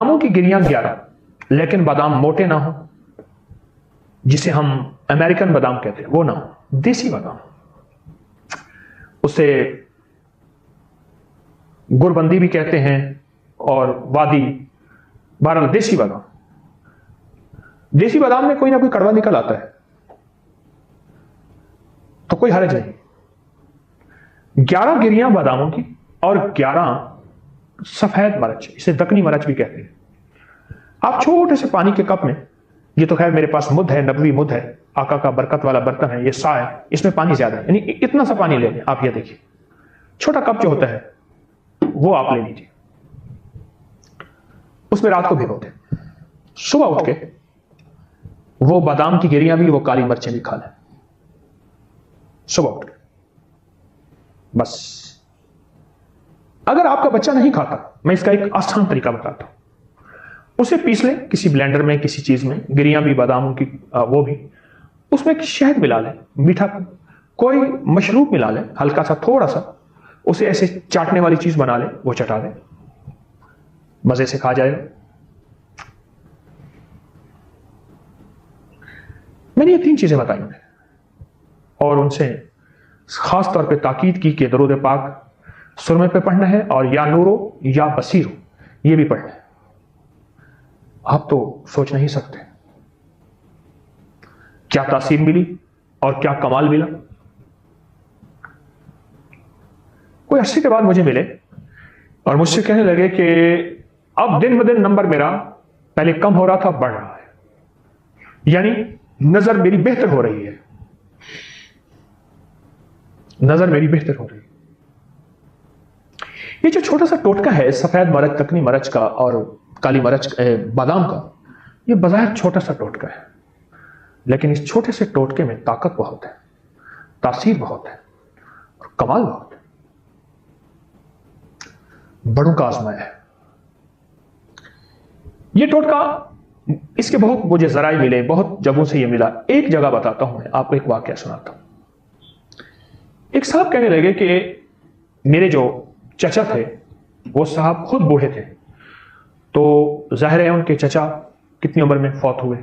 باداموں کی گریاں 11، لیکن بادام موٹے نہ ہوں، جسے ہم امریکن بادام کہتے ہیں وہ نہ ہو، دیسی بادام، اسے گربندی بھی کہتے ہیں اور وادی، بہرحال دیسی بادام۔ دیسی بادام میں کوئی نہ کوئی کڑوا نکل آتا ہے تو کوئی حرج نہیں۔ 11 گریاں باداموں کی اور 11 سفید مرچ، اسے دکنی مرچ بھی کہتے ہیں۔ آپ چھوٹے سے پانی کے کپ میں، یہ تو خیر میرے پاس مد ہے، نبوی مد ہے، آقا کا برکت والا برتن ہے، یہ سا ہے، اس میں پانی زیادہ ہے، یعنی اتنا سا پانی لے لیں آپ۔ یہ دیکھیے چھوٹا کپ جو ہوتا ہے وہ آپ لے لیجیے، اس میں رات کو بھگو دیں، صبح اٹھ کے وہ بادام کی گریاں بھی، وہ کالی مرچیں بھی کھا لیں صبح اٹھ کے، بس۔ اگر آپ کا بچہ نہیں کھاتا، میں اس کا ایک آسان طریقہ بتاتا ہوں، اسے پیس لیں کسی بلینڈر میں، کسی چیز میں، گریاں بھی باداموں کی وہ بھی، اس میں شہد ملا لیں، میٹھا کوئی مشروب ملا لیں ہلکا سا، تھوڑا سا، اسے ایسے چاٹنے والی چیز بنا لیں، وہ چٹا دیں، مزے سے کھا جائے گا۔ میں نے یہ 3 چیزیں بتائی ہیں اور ان سے خاص طور پہ تاکید کی کہ درود پاک سرمے پہ پڑھنا ہے، اور یا نورو یا بصیرو یہ بھی پڑھنا ہے۔ آپ تو سوچ نہیں سکتے کیا تاثیر ملی اور کیا کمال ملا۔ کوئی عرصے کے بعد مجھے ملے اور مجھ سے کہنے لگے کہ اب دن بدن نمبر میرا پہلے کم ہو رہا تھا، بڑھ رہا ہے، یعنی نظر میری بہتر ہو رہی ہے، نظر میری بہتر ہو رہی ہے۔ یہ جو چھوٹا سا ٹوٹکا ہے سفید مرچ، دکنی مرچ کا اور کالی مرچ بادام کا، یہ بظاہر چھوٹا سا ٹوٹکا ہے، لیکن اس چھوٹے سے ٹوٹکے میں طاقت بہت ہے، تاثیر بہت ہے اور کمال بہت ہے۔ بڑوں کا آزمایا ہے یہ ٹوٹکا، اس کے بہت مجھے ذرائع ملے، بہت جگہوں سے یہ ملا۔ ایک جگہ بتاتا ہوں، میں آپ کو ایک واقعہ سناتا ہوں۔ ایک صاحب کہنے لگے کہ میرے جو چچا تھے وہ صاحب خود بوڑھے تھے، تو ظاہر ہے ان کے چچا کتنی عمر میں فوت ہوئے۔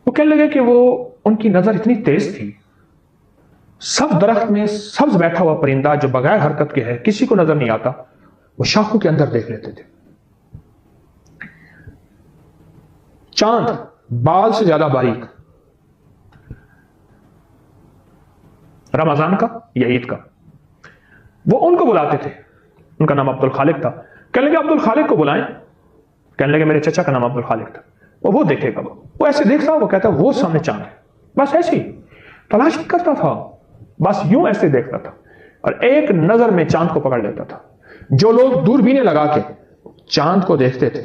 وہ کہنے لگے کہ وہ ان کی نظر اتنی تیز تھی، سب درخت میں سبز بیٹھا ہوا پرندہ جو بغیر حرکت کے ہے، کسی کو نظر نہیں آتا، وہ شاخوں کے اندر دیکھ لیتے تھے۔ چاند بال سے زیادہ باریک، رمضان کا یا عید کا، وہ ان کو بلاتے تھے۔ ان کا نام عبد الخالق تھا۔ کہنے لگے عبد الخالق کو بلائیں، کہنے لگے میرے چچا کا نام عبد الخالق تھا، وہ دیکھے گا، وہ ایسے دیکھتا، وہ کہتا وہ سامنے چاند ہے، بس ایسے ہی تلاش نہیں کرتا تھا، بس یوں ایسے دیکھتا تھا اور ایک نظر میں چاند کو پکڑ لیتا تھا۔ جو لوگ دوربینیں لگا کے چاند کو دیکھتے تھے،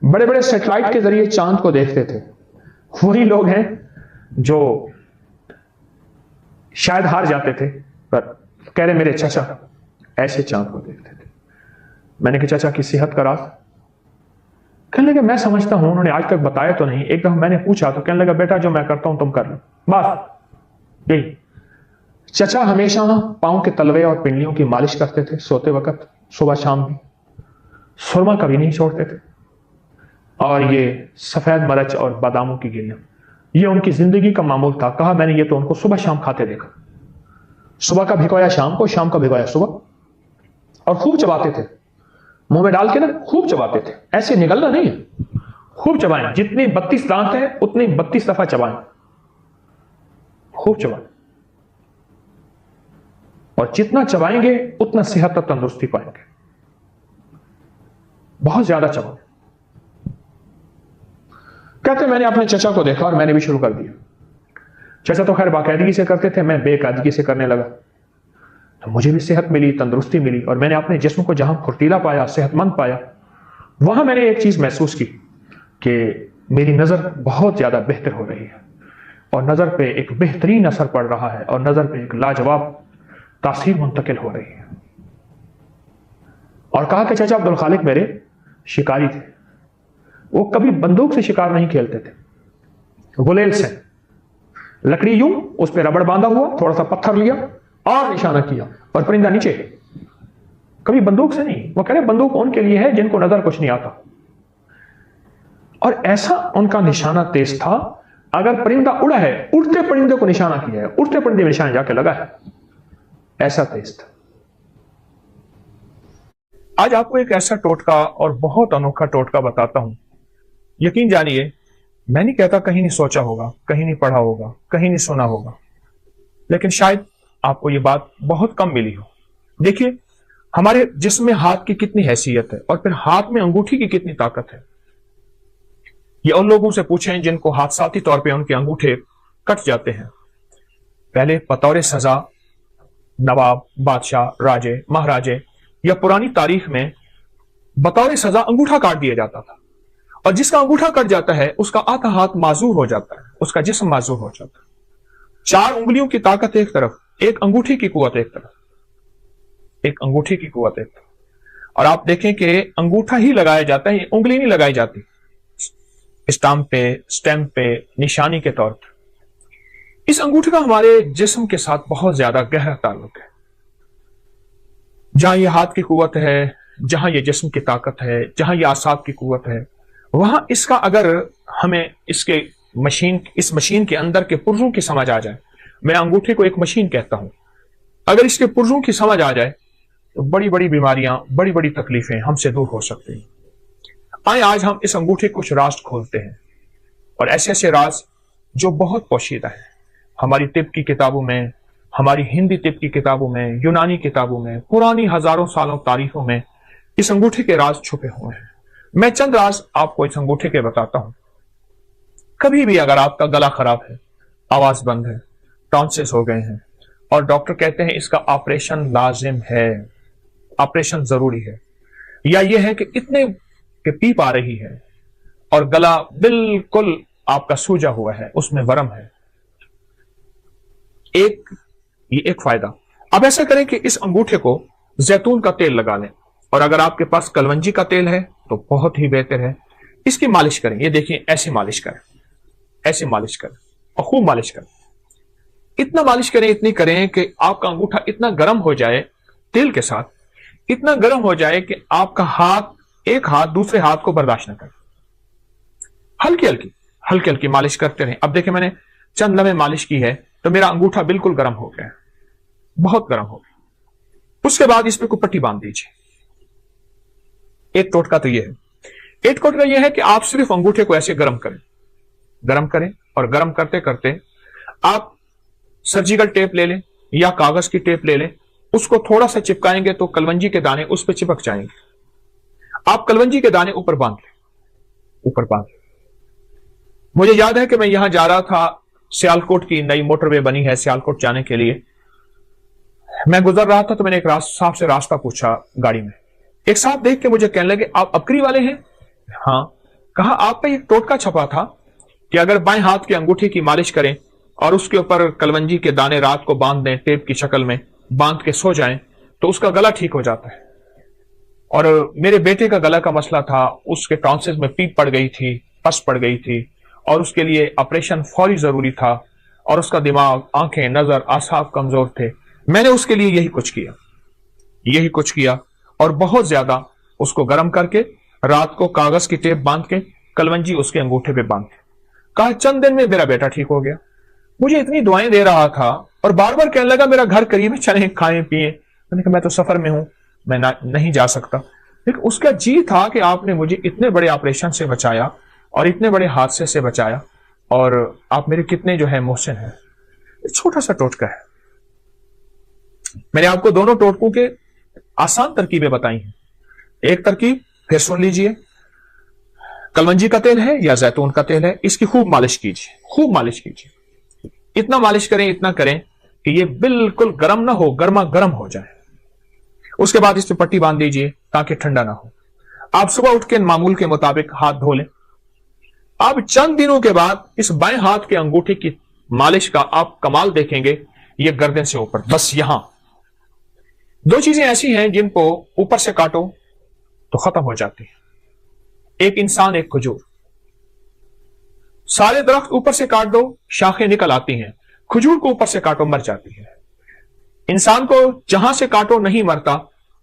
بڑے بڑے سیٹلائٹ کے ذریعے چاند کو دیکھتے تھے، وہی لوگ ہیں جو شاید ہار جاتے تھے، پر کہہ رہے میرے چچا ایسے چاند کو دیکھتے تھے۔ میں نے کہا چچا کی صحت کا راز؟ کہنے لگا میں سمجھتا ہوں، انہوں نے آج تک بتایا تو نہیں، ایک دفعہ میں نے پوچھا تو کہنے لگا بیٹا جو میں کرتا ہوں تم کر لو، بس یہی۔ چچا ہمیشہ پاؤں کے تلوے اور پنڈلیوں کی مالش کرتے تھے سوتے وقت، صبح شام بھی، سرما کبھی نہیں چھوڑتے تھے، اور یہ سفید مرچ اور باداموں کی گریاں یہ ان کی زندگی کا معمول تھا۔ کہا میں نے یہ تو ان کو صبح شام کھاتے دیکھا، صبح کا بھگویا شام کو، شام کا بھگویا صبح، اور خوب چباتے تھے، منہ میں ڈال کے نا خوب چباتے تھے، ایسے نگلنا نہیں ہے، خوب چبائیں، جتنی 32 دانت ہیں اتنی 32 دفعہ چبائیں، خوب چبائیں، اور جتنا چبائیں گے اتنا صحت اور تندرستی پائیں گے، بہت زیادہ چبائیں۔ کہتے میں نے اپنے چچا کو دیکھا اور میں نے بھی شروع کر دیا۔ چچا تو خیر باقاعدگی سے کرتے تھے، میں بے قاعدگی سے کرنے لگا، تو مجھے بھی صحت ملی، تندرستی ملی، اور میں نے اپنے جسم کو جہاں پھرتیلا پایا، صحت مند پایا، وہاں میں نے ایک چیز محسوس کی کہ میری نظر بہت زیادہ بہتر ہو رہی ہے، اور نظر پہ ایک بہترین اثر پڑ رہا ہے، اور نظر پہ ایک لاجواب تاثیر منتقل ہو رہی ہے۔ اور کہا کہ چچا عبد الخالق میرے شکاری تھے، وہ کبھی بندوق سے شکار نہیں کھیلتے تھے، گلیل سے لکڑی یوں، اس پہ ربڑ باندھا ہوا، تھوڑا سا پتھر لیا اور نشانہ کیا اور پرندہ نیچے، کبھی بندوق سے نہیں. وہ کہہ رہے بندوق ان کے لیے ہے جن کو نظر کچھ نہیں آتا. اور ایسا ان کا نشانہ تیز تھا, اگر پرندہ اڑا ہے اڑتے پرندے کو نشانہ کیا ہے, اڑتے پرندے میں نشانہ جا کے لگا ہے, ایسا تیز تھا. آج آپ کو ایک ایسا ٹوٹکا اور بہت انوکھا ٹوٹکا بتاتا ہوں. یقین جانیے, میں نہیں کہتا کہیں نہیں سوچا ہوگا, کہیں نہیں پڑھا ہوگا, کہیں نہیں سنا ہوگا, لیکن شاید آپ کو یہ بات بہت کم ملی ہو. دیکھیے ہمارے جسم میں ہاتھ کی کتنی حیثیت ہے, اور پھر ہاتھ میں انگوٹھی کی کتنی طاقت ہے. یہ ان لوگوں سے پوچھیں جن کو حادثاتی طور پہ ان کے انگوٹھے کٹ جاتے ہیں. پہلے بطور سزا نواب, بادشاہ, راجے, مہاراجے یا پرانی تاریخ میں بطور سزا انگوٹھا کاٹ دیا جاتا تھا, اور جس کا انگوٹھا کٹ جاتا ہے اس کا آدھا ہاتھ معذور ہو جاتا ہے, اس کا جسم معذور ہو جاتا ہے. 4 انگلیوں کی طاقت ایک طرف, ایک انگوٹھی کی قوت ایک طرف, ایک انگوٹھی کی قوت ایک طرف. اور آپ دیکھیں کہ انگوٹھا ہی لگایا جاتا ہے, انگلی نہیں لگائی جاتی اسٹامپ پہ, اسٹیمپ پہ, نشانی کے طور پر. اس انگوٹھے کا ہمارے جسم کے ساتھ بہت زیادہ گہرا تعلق ہے. جہاں یہ ہاتھ کی قوت ہے, جہاں یہ جسم کی طاقت ہے, جہاں یہ اعصاب کی قوت ہے, وہاں اس کا اگر ہمیں اس مشین کے اندر کے پرزوں کی سمجھ آ جائے, میں انگوٹھے کو ایک مشین کہتا ہوں, اگر اس کے پرزوں کی سمجھ آ جائے تو بڑی بڑی بیماریاں, بڑی بڑی تکلیفیں ہم سے دور ہو سکتی ہیں. آئیں آج ہم اس انگوٹھے کچھ راز کھولتے ہیں, اور ایسے ایسے راز جو بہت پوشیدہ ہیں. ہماری طب کی کتابوں میں, ہماری ہندی طب کی کتابوں میں, یونانی کتابوں میں, پرانی ہزاروں سالوں تاریخوں میں اس انگوٹھے کے راز چھپے ہوئے ہیں. میں چند راز آپ کو اس انگوٹھے کے بتاتا ہوں. کبھی بھی اگر آپ کا گلا خراب ہے, آواز بند ہے, ٹانسلز ہو گئے ہیں, اور ڈاکٹر کہتے ہیں اس کا آپریشن لازم ہے, آپریشن ضروری ہے, یا یہ ہے کہ اتنے کہ پیپ آ رہی ہے اور گلا بالکل آپ کا سوجا ہوا ہے, اس میں ورم ہے, یہ ایک فائدہ. اب ایسا کریں کہ اس انگوٹھے کو زیتون کا تیل لگا لیں, اور اگر آپ کے پاس کلونجی کا تیل ہے تو بہت ہی بہتر ہے. اس کی مالش کریں. یہ دیکھیں, ایسے مالش کریں, ایسے مالش کریں, اور خوب مالش کریں. اتنا مالش کریں, اتنی کریں کہ آپ کا انگوٹھا اتنا گرم ہو جائے تیل کے ساتھ, اتنا گرم ہو جائے کہ آپ کا ایک ہاتھ دوسرے ہاتھ کو برداشت نہ کرے. ہلکی ہلکی مالش کرتے رہیں. اب دیکھیں میں نے چند لمحے مالش کی ہے تو میرا انگوٹھا بالکل گرم ہو گیا, بہت گرم ہو گیا. اس کے بعد اس پہ کوئی پٹی باندھ دیجیے. ایک ٹوٹکا تو یہ ہے. ایک ٹوٹکا یہ ہے کہ آپ صرف انگوٹھے کو ایسے گرم کریں, اور گرم کرتے کرتے آپ سرجیکل ٹیپ لے لیں یا کاغذ کی ٹیپ لے لیں, اس کو تھوڑا سا چپکائیں گے تو کلونجی کے دانے اس پہ چپک جائیں گے. آپ کلونجی کے دانے اوپر باندھ لیں. مجھے یاد ہے کہ میں یہاں جا رہا تھا, سیالکوٹ کی نئی موٹر وے بنی ہے سیالکوٹ جانے کے لیے. میں گزر رہا تھا تو میں نے ایک صاحب سے راستہ پوچھا گاڑی میں. ایک صاحب دیکھ کے مجھے کہنے لگے, آپ اکری والے ہیں؟ ہاں. کہا آپ پہ ایک ٹوٹکا چھپا تھا کہ اگر بائیں ہاتھ کی انگوٹھی کی مالش کریں اور اس کے اوپر کلونجی کے دانے رات کو باندھ دیں, ٹیپ کی شکل میں باندھ کے سو جائیں تو اس کا گلا ٹھیک ہو جاتا ہے. اور میرے بیٹے کا گلا کا مسئلہ تھا, اس کے ٹانسلز میں پیپ پڑ گئی تھی, پس پڑ گئی تھی, اور اس کے لیے آپریشن فوری ضروری تھا, اور اس کا دماغ, آنکھیں, نظر, اعصاب کمزور تھے. میں نے اس کے لیے یہی کچھ کیا, اور بہت زیادہ اس کو گرم کر کے رات کو کاغذ کی ٹیپ باندھ کے کلونجی اس کے انگوٹھے پہ باندھ کے, کہا چند دن میں میرا بیٹا ٹھیک ہو گیا. مجھے اتنی دعائیں دے رہا تھا اور بار بار کہنے لگا میرا گھر قریب ہے, چلیں کھائیں پیئیں. میں نے کہا میں تو سفر میں ہوں, میں نہیں جا سکتا. لیکن اس کا جی تھا کہ آپ نے مجھے اتنے بڑے آپریشن سے بچایا اور اتنے بڑے حادثے سے بچایا, اور آپ میرے کتنے جو ہے محسن ہیں. چھوٹا سا ٹوٹکا ہے. میں نے آپ کو دونوں ٹوٹکوں کے آسان ترکیبیں بتائی ہیں. ایک ترکیب پھر سن لیجئے, کلونجی کا تیل ہے یا زیتون کا تیل ہے, اس کی خوب مالش کیجیے. اتنا مالش کریں کہ یہ بالکل گرم نہ ہو, گرما گرم ہو جائے. اس کے بعد اس پہ پٹی باندھ دیجیے تاکہ ٹھنڈا نہ ہو. آپ صبح اٹھ کے معمول کے مطابق ہاتھ دھو لیں. اب چند دنوں کے بعد اس بائیں ہاتھ کے انگوٹھے کی مالش کا آپ کمال دیکھیں گے. یہ گردن سے اوپر, بس یہاں 2 چیزیں ایسی ہیں جن کو اوپر سے کاٹو تو ختم ہو جاتی ہیں. ایک انسان, ایک کھجور. سارے درخت اوپر سے کاٹ دو, شاخیں نکل آتی ہیں. کھجور کو اوپر سے کاٹو, مر جاتی ہے. انسان کو جہاں سے کاٹو نہیں مرتا,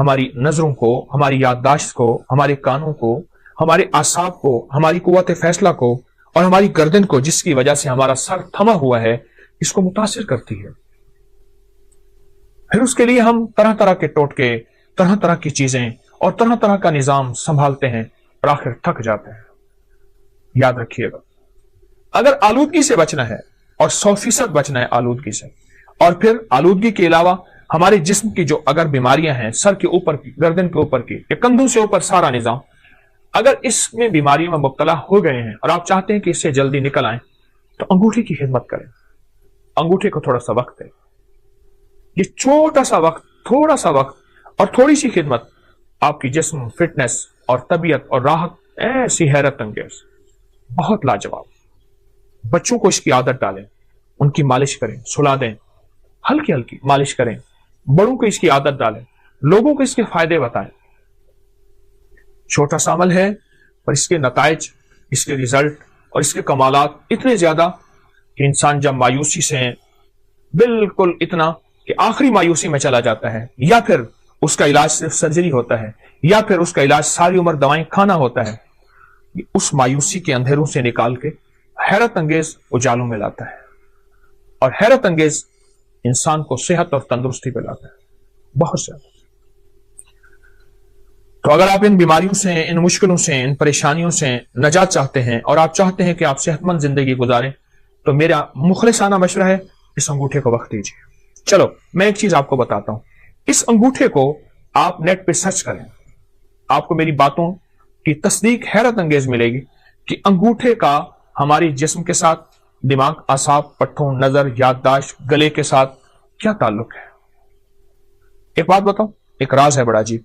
ہماری نظروں کو، ہماری یادداشت کو، ہمارے کانوں کو، ہمارے اعصاب کو، ہماری قوت فیصلہ کو اور ہماری گردن کو، جس کی وجہ سے ہمارا سر تھما ہوا ہے، اس کو متاثر کرتی ہے۔ پھر اس کے لیے ہم طرح طرح کے ٹوٹکے، طرح طرح کی چیزیں اور طرح طرح کا نظام سنبھالتے ہیں اور آخر تھک جاتے ہیں۔ یاد رکھیے گا، اگر آلودگی سے بچنا ہے اور 100% بچنا ہے آلودگی سے، اور پھر آلودگی کے علاوہ ہمارے جسم کی جو اگر بیماریاں ہیں، سر کے اوپر کی، گردن کے اوپر کی یا کندھوں سے اوپر سارا نظام، اگر اس میں بیماریوں میں مبتلا ہو گئے ہیں اور آپ چاہتے ہیں کہ اس سے جلدی نکل آئیں، تو انگوٹھی کی خدمت کریں۔ انگوٹھے کو تھوڑا سا وقت دیں۔ یہ چھوٹا سا وقت، تھوڑا سا وقت اور تھوڑی سی خدمت آپ کی جسم، فٹنس اور طبیعت اور راحت ایسی حیرت انگیز، بہت لاجواب۔ بچوں کو اس کی عادت ڈالیں، ان کی مالش کریں، سلا دیں، ہلکی ہلکی مالش کریں۔ بڑوں کو اس کی عادت ڈالیں، لوگوں کو اس کے فائدے بتائیں۔ چھوٹا سا عمل ہے پر اس کے نتائج، اس کے ریزلٹ اور اس کے کمالات اتنے زیادہ کہ انسان جب مایوسی سے بالکل اتنا کہ آخری مایوسی میں چلا جاتا ہے، یا پھر اس کا علاج صرف سرجری ہوتا ہے، یا پھر اس کا علاج ساری عمر دوائیں کھانا ہوتا ہے، اس مایوسی کے اندھیروں سے نکال کے حیرت انگیز اجالوں میں لاتا ہے، اور حیرت انگیز انسان کو صحت اور تندرستی پہ لاتا ہے، بہت زیادہ۔ تو اگر آپ ان بیماریوں سے، ان مشکلوں سے، ان پریشانیوں سے نجات چاہتے ہیں اور آپ چاہتے ہیں کہ آپ صحت مند زندگی گزاریں، تو میرا مخلصانہ مشورہ ہے اس انگوٹھے کو وقت دیجیے۔ چلو میں ایک چیز آپ کو بتاتا ہوں، اس انگوٹھے کو آپ نیٹ پہ سرچ کریں، آپ کو میری باتوں کی تصدیق حیرت انگیز ملے گی کہ انگوٹھے کا ہماری جسم کے ساتھ، دماغ، اعصاب، پٹھوں، نظر، یادداشت، گلے کے ساتھ کیا تعلق ہے۔ ایک بات بتاؤں، ایک راز ہے بڑا عجیب۔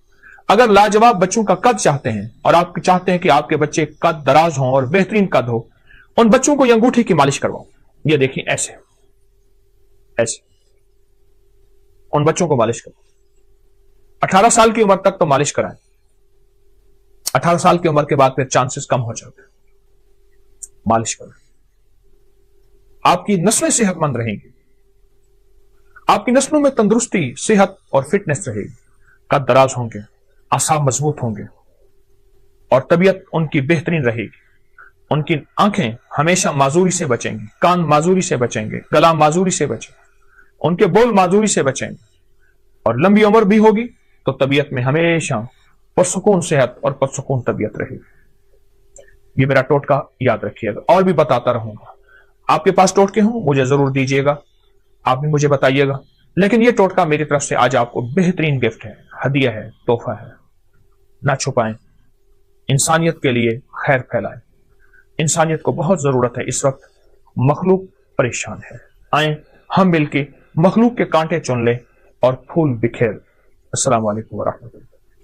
اگر لاجواب بچوں کا قد چاہتے ہیں اور آپ چاہتے ہیں کہ آپ کے بچے قد دراز ہوں اور بہترین قد ہو، ان بچوں کو یہ انگوٹھی کی مالش کرواؤ۔ یہ دیکھیں، ایسے ایسے ان بچوں کو مالش کرو۔ 18 سال کی عمر تک تو مالش کرائیں، 18 سال کی عمر کے بعد پھر چانسز کم ہو جاتے ہیں۔ مالش کریں، آپ کی نسلیں صحت مند رہیں گی، آپ کی نسلوں میں تندرستی، صحت اور فٹنس رہے گی، قد دراز ہوں گے، اعصاب مضبوط ہوں گے اور طبیعت ان کی بہترین رہے گی۔ ان کی آنکھیں ہمیشہ معذوری سے بچیں گی، کان معذوری سے بچیں گے، گلا معذوری سے بچیں گے، ان کے بول معذوری سے بچیں گے، اور لمبی عمر بھی ہوگی تو طبیعت میں ہمیشہ پرسکون صحت اور پرسکون طبیعت رہے گی۔ یہ میرا ٹوٹکا یاد رکھیے گا، اور بھی بتاتا رہوں گا۔ آپ کے پاس ٹوٹکے ہوں مجھے ضرور دیجیے گا، آپ بھی مجھے بتائیے گا، لیکن یہ ٹوٹکا میری طرف سے آج آپ کو بہترین گفٹ ہے، ہدیہ ہے، تحفہ ہے۔ نہ چھپائیں، انسانیت کے لیے خیر پھیلائیں۔ انسانیت کو بہت ضرورت ہے اس وقت، مخلوق پریشان ہے۔ آئیں ہم مل کے مخلوق کے کانٹے چن لیں اور پھول بکھیر۔ السلام علیکم ورحمۃ اللہ۔